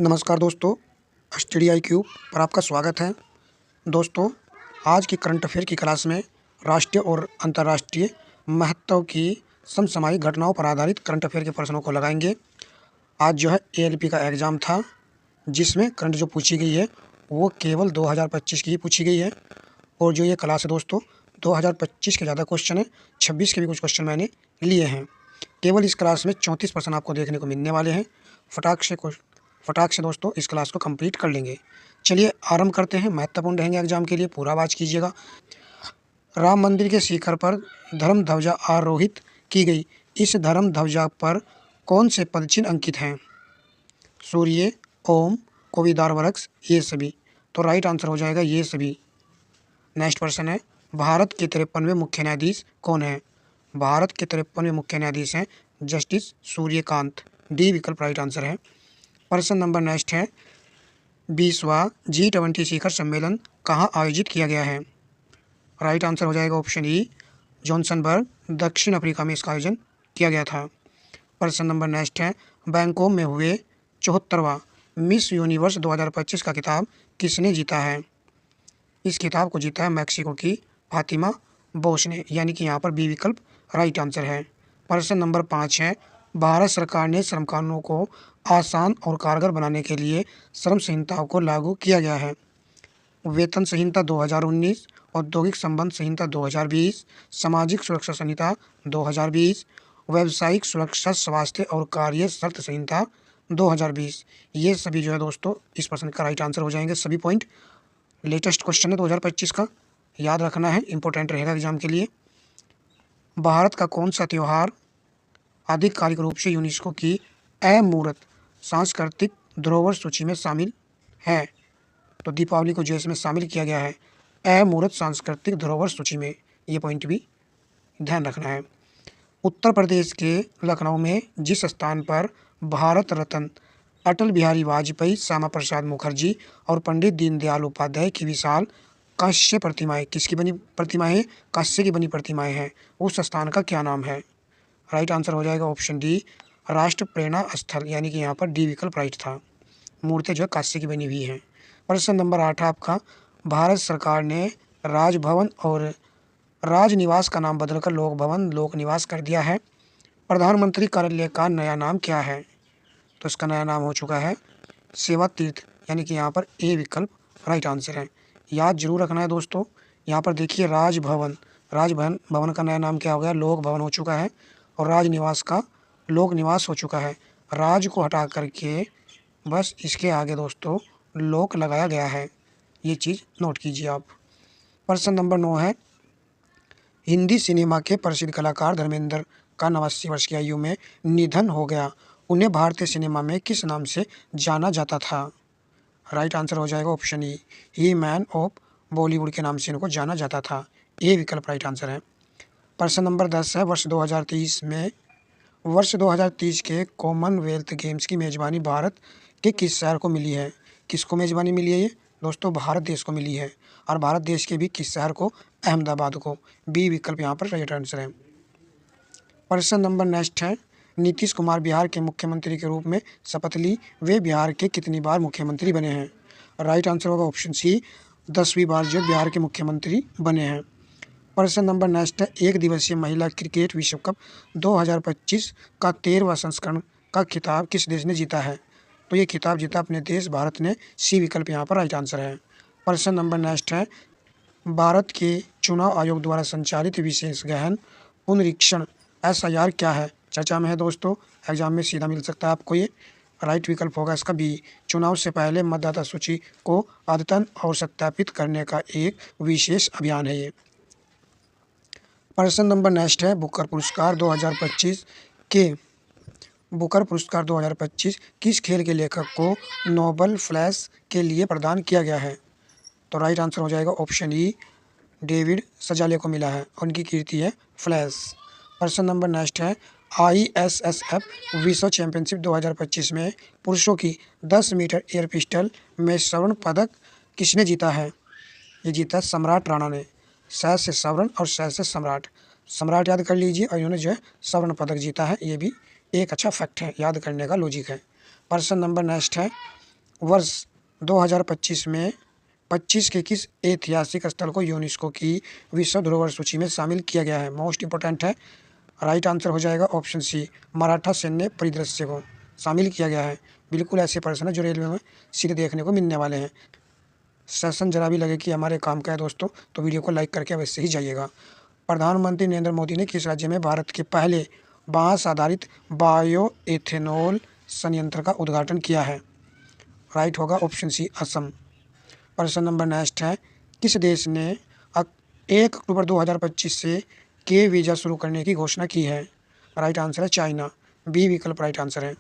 नमस्कार दोस्तों, स्टडी आई क्यूब पर आपका स्वागत है। दोस्तों, आज की करंट अफेयर की क्लास में राष्ट्रीय और अंतर्राष्ट्रीय महत्व की समसामयिक घटनाओं पर आधारित करंट अफेयर के प्रश्नों को लगाएंगे। आज जो है एएलपी का एग्ज़ाम था, जिसमें करंट जो पूछी गई है वो केवल 2025 की ही पूछी गई है। और जो ये क्लास है दोस्तों, 2025 के ज़्यादा क्वेश्चन है, 26 के भी कुछ क्वेश्चन मैंने लिए हैं। केवल इस क्लास में 34% आपको देखने को मिलने वाले हैं। फटाक से दोस्तों इस क्लास को कंप्लीट कर लेंगे। चलिए आरंभ करते हैं। महत्वपूर्ण रहेंगे एग्जाम के लिए, पूरा वाच कीजिएगा। राम मंदिर के शिखर पर धर्म ध्वजा आरोहित की गई। इस धर्म ध्वजा पर कौन से पदचिन्ह अंकित हैं? सूर्य, ओम, कोविदार वृक्ष, ये सभी। तो राइट आंसर हो जाएगा ये सभी। नेक्स्ट प्रश्न है, भारत के 53वें मुख्य न्यायाधीश कौन है? भारत के 53वें मुख्य न्यायाधीश हैं जस्टिस सूर्यकांत। डी विकल्प राइट आंसर है। प्रश्न नंबर नेक्स्ट है, 20वां G20 शिखर सम्मेलन कहाँ आयोजित किया गया है? राइट आंसर हो जाएगा ऑप्शन ई, जोहान्सबर्ग, दक्षिण अफ्रीका में इसका आयोजन किया गया था। प्रश्न नंबर नेक्स्ट है, बैंकॉक में हुए 74वां मिस यूनिवर्स 2025 का खिताब किसने जीता है? इस खिताब को जीता है मैक्सिको की फातिमा बोस ने, यानी कि यहाँ पर बी विकल्प राइट आंसर है। प्रश्न नंबर 5 है, भारत सरकार ने श्रम कानूनों को आसान और कारगर बनाने के लिए श्रम संहिताओं को लागू किया गया है। वेतन संहिता 2019, औद्योगिक संबंध संहिता 2020, सामाजिक सुरक्षा संहिता 2020, व्यावसायिक सुरक्षा स्वास्थ्य और कार्य शर्त संहिता 2020। ये सभी जो है दोस्तों इस प्रश्न का राइट आंसर हो जाएंगे। सभी पॉइंट लेटेस्ट क्वेश्चन है 2025 का, याद रखना है, इंपॉर्टेंट रहेगा एग्जाम के लिए। भारत का कौन सा त्यौहार आधिकारिक रूप से यूनेस्को की अमूर्त सांस्कृतिक धरोहर सूची में शामिल है? तो दीपावली को जो इसमें शामिल किया गया है अमूर्त सांस्कृतिक धरोहर सूची में, ये पॉइंट भी ध्यान रखना है। उत्तर प्रदेश के लखनऊ में जिस स्थान पर भारत रत्न अटल बिहारी वाजपेयी, श्यामा प्रसाद मुखर्जी और पंडित दीनदयाल उपाध्याय की विशाल कांस्य प्रतिमाएं, किसकी बनी प्रतिमाएं? कांस्य की बनी प्रतिमाएं हैं, उस स्थान का क्या नाम है? राइट आंसर हो जाएगा ऑप्शन डी, राष्ट्र प्रेरणा स्थल, यानी कि यहाँ पर डी विकल्प राइट था। मूर्ति जो है कांस्य की बनी हुई है। प्रश्न नंबर 8 आपका, भारत सरकार ने राजभवन और राजनिवास का नाम बदलकर लोक भवन लोक निवास कर दिया है। प्रधानमंत्री कार्यालय का नया नाम क्या है? तो इसका नया नाम हो चुका है सेवा तीर्थ, यानी कि यहाँ पर ए विकल्प राइट आंसर है। याद जरूर रखना है दोस्तों। यहाँ पर देखिए राजभवन भवन का नया नाम क्या हो गया? लोक भवन हो चुका है, और राजनिवास का लोक निवास हो चुका है। राज को हटा करके बस इसके आगे दोस्तों लोक लगाया गया है, ये चीज़ नोट कीजिए आप। प्रश्न नंबर 9 है, हिंदी सिनेमा के प्रसिद्ध कलाकार धर्मेंद्र का 89 वर्ष की आयु में निधन हो गया। उन्हें भारतीय सिनेमा में किस नाम से जाना जाता था? राइट आंसर हो जाएगा option E, he man of Bollywood के नाम से इनको जाना जाता था। ए विकल्प राइट आंसर है। प्रश्न नंबर 10 है, वर्ष 2030 के कॉमनवेल्थ गेम्स की मेज़बानी भारत के किस शहर को मिली है? किसको मेज़बानी मिली है? ये दोस्तों भारत देश को मिली है, और भारत देश के भी किस शहर को? अहमदाबाद को। बी विकल्प यहाँ पर राइट आंसर है। प्रश्न नंबर नेक्स्ट है, नीतीश कुमार बिहार के मुख्यमंत्री के रूप में शपथ ली, वे बिहार के कितनी बार मुख्यमंत्री बने हैं? राइट आंसर होगा ऑप्शन सी, 10वीं बार जो बिहार के मुख्यमंत्री बने हैं। प्रश्न नंबर नेक्स्ट है, एक दिवसीय महिला क्रिकेट विश्व कप 2025 का 13वां संस्करण का खिताब किस देश ने जीता है? तो ये खिताब जीता अपने देश भारत ने। सी विकल्प यहाँ पर राइट आंसर है। प्रश्न नंबर नेक्स्ट है, भारत के चुनाव आयोग द्वारा संचालित विशेष गहन पुनरीक्षण SIR क्या है? चर्चा में है दोस्तों, एग्जाम में सीधा मिल सकता है आपको ये। राइट विकल्प होगा इसका बी, चुनाव से पहले मतदाता सूची को अद्यतन और सत्यापित करने का एक विशेष अभियान है ये। प्रश्न नंबर नेक्स्ट है, बुकर पुरस्कार 2025 किस खेल के लेखक को नोबेल फ्लैश के लिए प्रदान किया गया है? तो राइट आंसर हो जाएगा ऑप्शन ई, डेविड सजाले को मिला है, उनकी कीर्ति है फ्लैश। प्रश्न नंबर नेक्स्ट है, ISSF विश्व चैंपियनशिप 2025 में पुरुषों की 10 मीटर एयर पिस्टल में स्वर्ण पदक किसने जीता है? ये जीता सम्राट राणा ने। सै से स्वर्ण और सै से सम्राट याद कर लीजिए, और इन्होंने जो है स्वर्ण पदक जीता है। ये भी एक अच्छा फैक्ट है, याद करने का लॉजिक है। प्रश्न नंबर नेक्स्ट है, वर्ष 2025 में 25 के किस ऐतिहासिक स्थल को यूनेस्को की विश्व धरोहर सूची में शामिल किया गया है? मोस्ट इंपॉर्टेंट है। राइट आंसर हो जाएगा ऑप्शन सी, मराठा सैन्य परिदृश्य को शामिल किया गया है। बिल्कुल ऐसे प्रश्न है जो रेलवे में सीधे देखने को मिलने वाले हैं। सेशन जरा भी लगे कि हमारे काम का है दोस्तों, तो वीडियो को लाइक करके अवश्य ही जाइएगा। प्रधानमंत्री नरेंद्र मोदी ने किस राज्य में भारत के पहले बांस आधारित बायो एथेनॉल संयंत्र का उद्घाटन किया है? राइट होगा ऑप्शन सी, असम। प्रश्न नंबर नेक्स्ट है, किस देश ने 1 अक्टूबर 2025 से के वीज़ा शुरू करने की घोषणा की है? राइट आंसर है चाइना, बी विकल्प राइट आंसर है।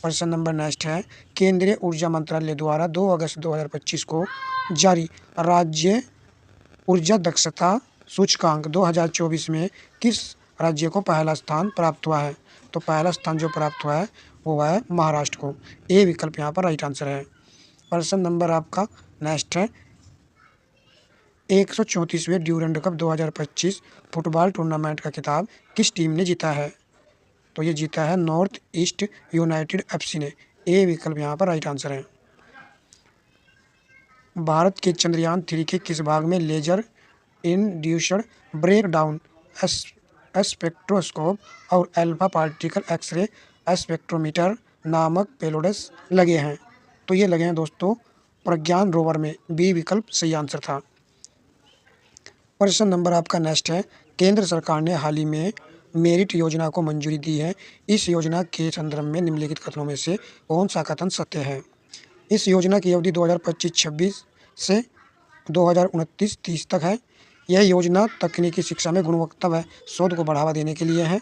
प्रश्न नंबर नेक्स्ट है, केंद्रीय ऊर्जा मंत्रालय द्वारा 2 अगस्त 2025 को जारी राज्य ऊर्जा दक्षता सूचकांक 2024 में किस राज्य को पहला स्थान प्राप्त हुआ है? तो पहला स्थान जो प्राप्त हुआ है वो है महाराष्ट्र को, ए विकल्प यहाँ पर राइट आंसर है। प्रश्न नंबर आपका नेक्स्ट है, 134वें ड्यूरेंट कप 2025 फुटबॉल टूर्नामेंट का खिताब किस टीम ने जीता है? तो ये जीता है नॉर्थ ईस्ट यूनाइटेड एफसी ने, ए विकल्प यहाँ पर राइट आंसर है। भारत के चंद्रयान 3 के किस भाग में लेजर इंड्यूस्ड ब्रेकडाउन स्पेक्ट्रोस्कोप और अल्फा पार्टिकल एक्सरे स्पेक्ट्रोमीटर नामक पेलोड्स लगे हैं? तो ये लगे हैं दोस्तों प्रज्ञान रोवर में, बी विकल्प सही आंसर था। प्रश्न नंबर आपका नेक्स्ट है, केंद्र सरकार ने हाल ही में मेरिट योजना को मंजूरी दी है। इस योजना के संदर्भ में निम्नलिखित कथनों में से कौन सा कथन सत्य है? इस योजना की अवधि 2025-26 से 2029-30 तक है। यह योजना तकनीकी शिक्षा में गुणवत्ता व शोध को बढ़ावा देने के लिए है।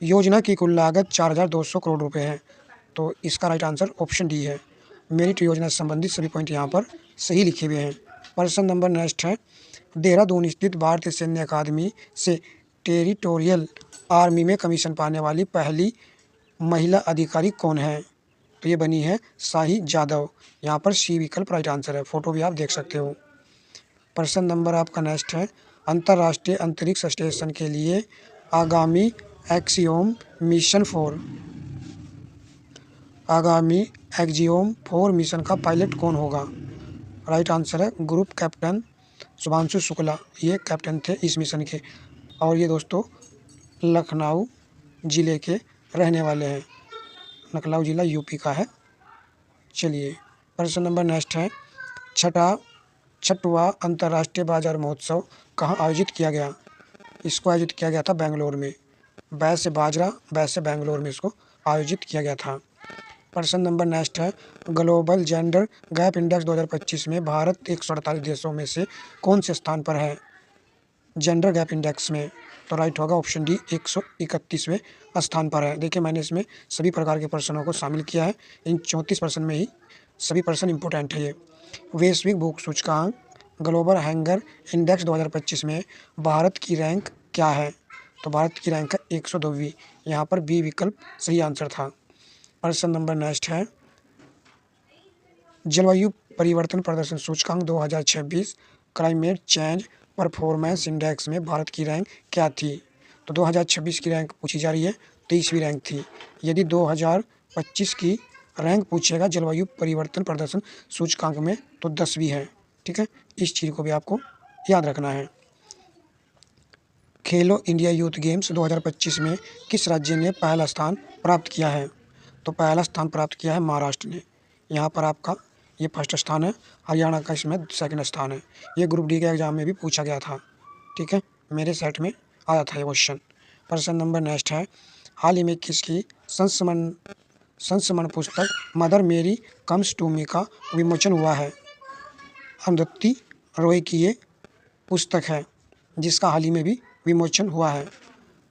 योजना की कुल लागत 4,200 करोड़ रुपए है। तो इसका राइट आंसर ऑप्शन डी है। मेरिट योजना से संबंधित सभी पॉइंट यहाँ पर सही लिखे हुए हैं। प्रश्न नंबर नेक्स्ट है, देहरादून स्थित भारतीय सैन्य अकादमी से टेरिटोरियल आर्मी में कमीशन पाने वाली पहली महिला अधिकारी कौन है? तो ये बनी है शाही जादव, यहाँ पर सी विकल्प राइट आंसर है। फोटो भी आप देख सकते हो। प्रश्न नंबर आपका नेक्स्ट है, अंतर्राष्ट्रीय अंतरिक्ष स्टेशन के लिए आगामी एक्सियोम एक्जियोम 4 मिशन का पायलट कौन होगा? राइट आंसर है ग्रुप कैप्टन शुभांशु शुक्ला, ये कैप्टन थे इस मिशन के, और ये दोस्तों लखनऊ ज़िले के रहने वाले हैं। लखनऊ ज़िला यूपी का है। चलिए प्रश्न नंबर नेक्स्ट है, छठवां अंतर्राष्ट्रीय बाजार महोत्सव कहाँ आयोजित किया गया? इसको आयोजित किया गया था बेंगलोर में। वैसे बाजरा वैसे बेंगलोर में इसको आयोजित किया गया था। प्रश्न नंबर नेक्स्ट है, ग्लोबल जेंडर गैप इंडेक्स 2025 में भारत 148 देशों में से कौन से स्थान पर है जेंडर गैप इंडेक्स में? तो राइट होगा ऑप्शन डी, 131वें स्थान पर है। देखिए मैंने इसमें सभी प्रकार के प्रश्नों को शामिल किया है। इन 34 प्रश्न में ही सभी प्रश्न इंपॉर्टेंट है। ये वैश्विक भूख सूचकांक ग्लोबल हैंगर इंडेक्स 2025 में भारत की रैंक क्या है? तो भारत की रैंक है 102वीं, यहाँ पर बी विकल्प सही आंसर था। प्रश्न नंबर नेक्स्ट है, जलवायु परिवर्तन प्रदर्शन सूचकांक 2026 क्लाइमेट चेंज परफॉर्मेंस इंडेक्स में भारत की रैंक क्या थी? तो 2026 की रैंक पूछी जा रही है, 23वीं रैंक थी। यदि 2025 की रैंक पूछेगा जलवायु परिवर्तन प्रदर्शन सूचकांक में तो 10वीं है। ठीक है, इस चीज़ को भी आपको याद रखना है। खेलो इंडिया यूथ गेम्स 2025 में किस राज्य ने पहला स्थान प्राप्त किया है? तो पहला स्थान प्राप्त किया है महाराष्ट्र ने। यहाँ पर आपका ये फर्स्ट स्थान है, हरियाणा का इसमें सेकंड स्थान है। ये ग्रुप डी के एग्जाम में भी पूछा गया था। ठीक है, मेरे सेट में आया था ये क्वेश्चन। प्रश्न नंबर नेक्स्ट है, हाल ही में किसकी संस्मरण पुस्तक मदर मेरी कम्स टू मी का विमोचन हुआ है? अरुंधति रॉय की ये पुस्तक है जिसका हाल ही में भी विमोचन हुआ है।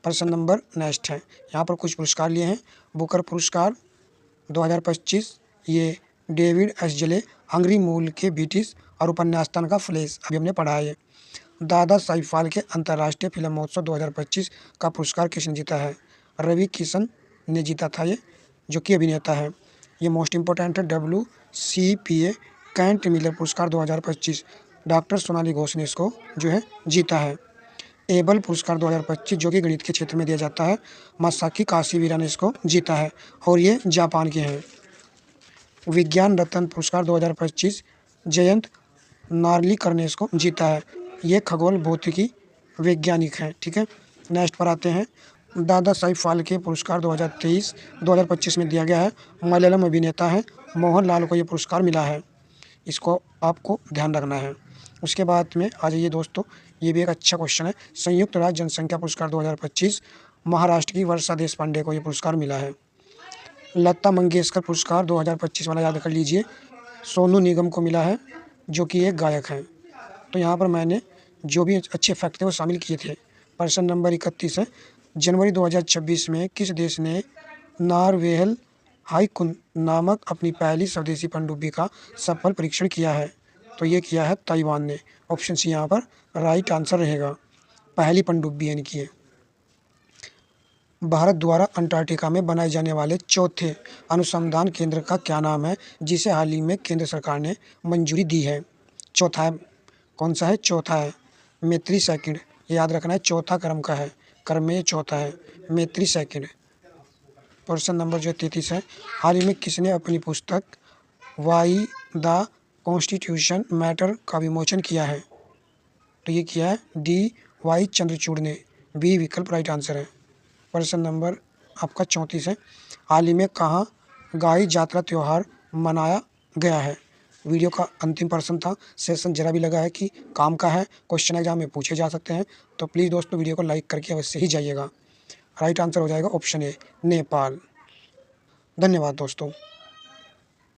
प्रश्न नंबर नेक्स्ट है, यहाँ पर कुछ पुरस्कार लिए हैं। बुकर पुरस्कार 2025, ये डेविड एस जले हंगरी मूल के ब्रिटिश और उपन्यासतन का फ्लैश, अभी हमने पढ़ा है। दादा साहिब फाल्के अंतर्राष्ट्रीय फिल्म महोत्सव 2025 का पुरस्कार किसने जीता है? रवि किशन ने जीता था ये, जो कि अभिनेता है। ये मोस्ट इम्पोर्टेंट है। WCPA कैंट मिलर पुरस्कार 2025 डॉक्टर सोनाली घोष ने इसको जो है जीता है। एबल पुरस्कार 2025 जो कि गणित के क्षेत्र में दिया जाता है, मासाकी काशीवीरा ने इसको जीता है और ये जापान के हैं। विज्ञान रत्न पुरस्कार 2025 जयंत नार्लिकर को जीता है। ये खगोल भौतिकी वैज्ञानिक हैं। ठीक है, नेक्स्ट पर आते हैं। दादा साहिब फाल्के पुरस्कार 2023-2025 में दिया गया है। मलयालम अभिनेता हैं, मोहनलाल को ये पुरस्कार मिला है। इसको आपको ध्यान रखना है। उसके बाद में आ जाइए दोस्तों, ये भी एक अच्छा क्वेश्चन है। संयुक्त राज्य जनसंख्या पुरस्कार 2025 महाराष्ट्र की वर्षा देशपांडे को ये पुरस्कार मिला है। लता मंगेशकर पुरस्कार 2025 वाला याद कर लीजिए, सोनू निगम को मिला है, जो कि एक गायक हैं। तो यहाँ पर मैंने जो भी अच्छे फैक्ट थे वो शामिल किए थे। प्रश्न नंबर 31 है, जनवरी 2026 में किस देश ने नारवेहल हाइकुन नामक अपनी पहली स्वदेशी पनडुब्बी का सफल परीक्षण किया है? तो ये किया है ताइवान ने। ऑप्शन सी यहाँ पर राइट आंसर रहेगा। पहली पनडुब्बी यानी कि भारत द्वारा अंटार्कटिका में बनाए जाने वाले चौथे अनुसंधान केंद्र का क्या नाम है, जिसे हाल ही में केंद्र सरकार ने मंजूरी दी है? चौथा है, कौन सा है? चौथा है मैत्री सेकंड। याद रखना है, चौथा क्रम का है, क्रम में ये चौथा है, मैत्री सेकंड। प्रश्न नंबर जो 33 है, हाल ही में किसने अपनी पुस्तक वाई द कॉन्स्टिट्यूशन मैटर का विमोचन किया है? तो ये किया है डी वाई चंद्रचूड़ ने। बी विकल्प राइट आंसर है। प्रश्न नंबर आपका 34 है, हाल ही में कहाँ गाई जात्रा त्यौहार मनाया गया है? वीडियो का अंतिम प्रश्न था, सेशन जरा भी लगा है कि काम का है, क्वेश्चन एग्जाम में पूछे जा सकते हैं, तो प्लीज़ दोस्तों वीडियो को लाइक करके अवश्य ही जाइएगा। राइट आंसर हो जाएगा ऑप्शन ए, नेपाल। धन्यवाद दोस्तों।